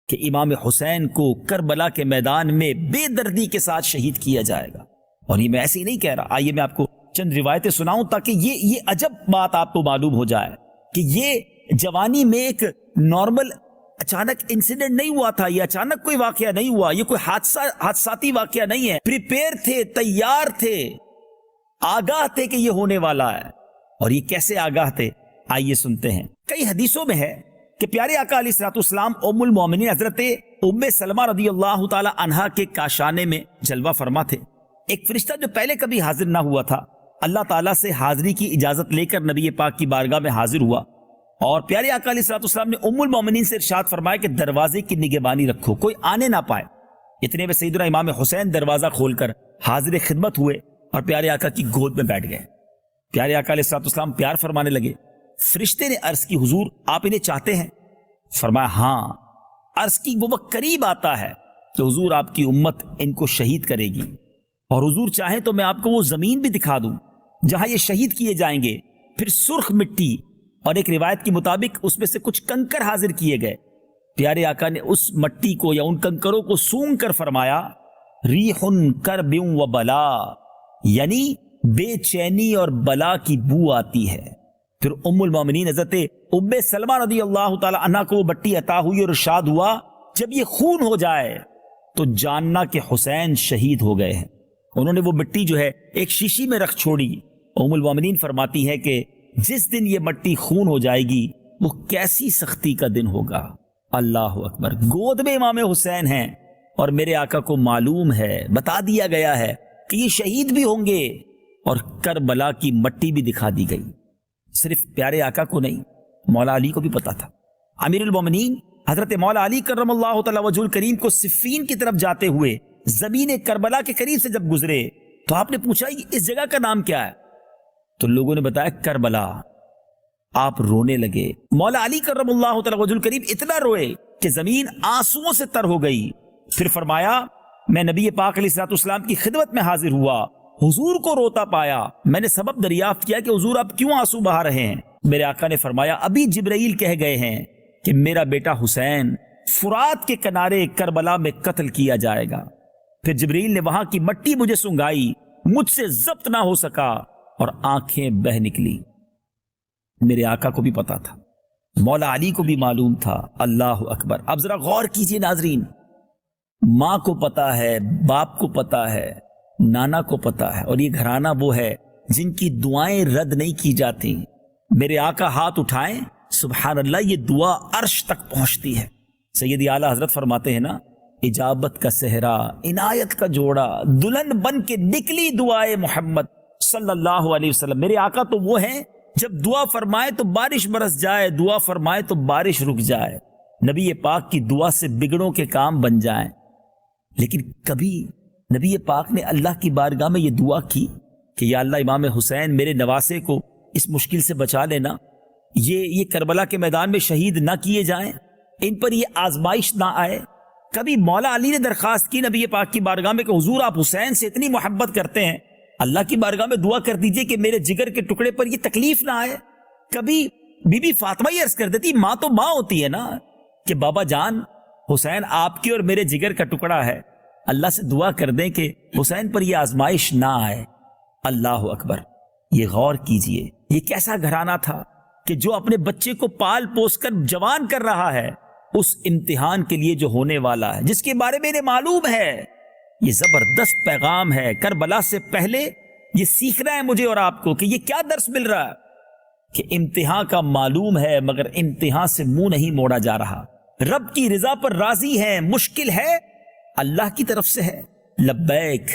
کہ امام حسین کو کربلا کے میدان میں بے دردی کے ساتھ شہید کیا جائے گا. اور یہ میں ایسے ہی نہیں کہہ رہا، آئیے میں آپ کو چند روایتیں سناؤں تاکہ یہ عجب بات آپ کو معلوم ہو جائے کہ یہ جوانی میں ایک نارمل اچانک انسیڈنٹ نہیں ہوا تھا، یہ اچانک کوئی واقعہ نہیں ہوا، یہ کوئی حادثاتی واقعہ نہیں ہے. پریپیئر تھے، تیار تھے، آگاہ تھے کہ یہ ہونے والا ہے. اور یہ کیسے آگاہ تھے؟ آئیے سنتے ہیں. کئی حدیثوں میں ہے کہ پیارے آقا علیہ الصلوۃ والسلام ام المومنین حضرت ام سلمہ رضی اللہ تعالی عنہا کے کاشانے میں جلوہ فرما تھے. ایک فرشتہ جو پہلے کبھی حاضر نہ ہوا تھا اللہ تعالیٰ سے حاضری کی اجازت لے کر نبی پاک کی بارگاہ میں حاضر ہوا، اور پیارے آقا علیہ الصلوۃ والسلام نے ام المومنین سے ارشاد فرمایا کہ دروازے کی نگہبانی رکھو، کوئی آنے نہ پائے. اتنے میں سیدنا امام حسین دروازہ کھول کر حاضر خدمت ہوئے اور پیارے آقا کی گود میں بیٹھ گئے. پیارے آقا علیہ الصلوۃ والسلام پیار فرمانے لگے. فرشتے نے عرض کی حضور آپ انہیں چاہتے ہیں؟ فرمایا ہاں. عرض کی وہ وقت قریب آتا ہے کہ حضور آپ کی امت ان کو شہید کرے گی، اور حضور چاہیں تو میں آپ کو وہ زمین بھی دکھا دوں جہاں یہ شہید کیے جائیں گے. پھر سرخ مٹی اور ایک روایت کے مطابق اس میں سے کچھ کنکر حاضر کیے گئے. پیارے آقا نے اس مٹی کو یا ان کنکروں کو سونگ کر فرمایا ریح کرب و بلا، یعنی بے چینی اور بلا کی بو آتی ہے. پھر ام المومنین حضرت ام سلمہ رضی اللہ تعالی عنہ کو وہ مٹی عطا ہوئی اور ارشاد ہوا جب یہ خون ہو جائے تو جاننا کہ حسین شہید ہو گئے ہیں. انہوں نے وہ مٹی جو ہے ایک شیشی میں رکھ چھوڑی. ام المومنین فرماتی ہے کہ جس دن یہ مٹی خون ہو جائے گی وہ کیسی سختی کا دن ہوگا. اللہ اکبر. گود میں امام حسین ہیں اور میرے آقا کو معلوم ہے، بتا دیا گیا ہے کہ یہ شہید بھی ہوں گے، اور کربلا کی مٹی بھی دکھا دی گئی. صرف پیارے آقا کو نہیں، مولا علی کو بھی پتا تھا. امیر المومنین حضرت مولا علی کرم اللہ تعالی وجہ الکریم کو صفین کی طرف جاتے ہوئے زمین کربلا کے قریب سے جب گزرے تو آپ نے پوچھا اس جگہ کا نام کیا ہے؟ تو لوگوں نے بتایا کربلا. آپ رونے لگے. مولا علی کرم اللہ تعالی وجہ الکریم اتنا روئے کہ زمین آنسوؤں سے تر ہو گئی. پھر فرمایا میں نبی پاک علیہ الصلوۃ والسلام کی خدمت میں حاضر ہوا، حضور کو روتا پایا. میں نے سبب دریافت کیا کہ حضور آپ کیوں آنسو بہا رہے ہیں؟ میرے آقا نے فرمایا ابھی جبرائیل کہہ گئے ہیں کہ میرا بیٹا حسین فرات کے کنارے کربلا میں قتل کیا جائے گا. پھر جبرائیل نے وہاں کی مٹی مجھے سنگائی، مجھ سے ضبط نہ ہو سکا اور آنکھیں بہہ نکلی. میرے آقا کو بھی پتا تھا، مولا علی کو بھی معلوم تھا. اللہ اکبر. اب ذرا غور کیجئے ناظرین، ماں کو پتا ہے، باپ کو پتا ہے، نانا کو پتا ہے، اور یہ گھرانہ وہ ہے جن کی دعائیں رد نہیں کی جاتی. میرے آقا ہاتھ اٹھائیں، سبحان اللہ، یہ دعا عرش تک پہنچتی ہے. سیدی اعلیٰ حضرت فرماتے ہیں نا، اجابت کا صحرا، عنایت کا جوڑا، دلہن بن کے نکلی دعائے محمد صلی اللہ علیہ وسلم. میرے آقا تو وہ ہیں جب دعا فرمائے تو بارش برس جائے، دعا فرمائے تو بارش رک جائے. نبی پاک کی دعا سے بگڑوں کے کام بن جائیں. لیکن کبھی نبی پاک نے اللہ کی بارگاہ میں یہ دعا کی کہ یا اللہ امام حسین میرے نواسے کو اس مشکل سے بچا لینا، یہ کربلا کے میدان میں شہید نہ کیے جائیں، ان پر یہ آزمائش نہ آئے. کبھی مولا علی نے درخواست کی نبی پاک کی بارگاہ میں کہ حضور آپ حسین سے اتنی محبت کرتے ہیں، اللہ کی بارگاہ میں دعا کر دیجئے کہ میرے جگر کے ٹکڑے پر یہ تکلیف نہ آئے. کبھی بی بی فاطمہ یہ عرض کر دیتی، ماں تو ماں ہوتی ہے نا، کہ بابا جان حسین آپ کی اور میرے جگر کا ٹکڑا ہے، اللہ سے دعا کر دیں کہ حسین پر یہ آزمائش نہ آئے. اللہ اکبر. یہ غور کیجئے، یہ کیسا گھرانہ تھا کہ جو اپنے بچے کو پال پوس کر جوان کر رہا ہے اس امتحان کے لیے جو ہونے والا ہے، جس کے بارے میں انہیں معلوم ہے. یہ زبردست پیغام ہے. کربلا سے پہلے یہ سیکھنا ہے مجھے اور آپ کو کہ یہ کیا درس مل رہا ہے کہ امتحان کا معلوم ہے مگر امتحان سے منہ نہیں موڑا جا رہا. رب کی رضا پر راضی ہے، مشکل ہے اللہ کی طرف سے ہے. لبیک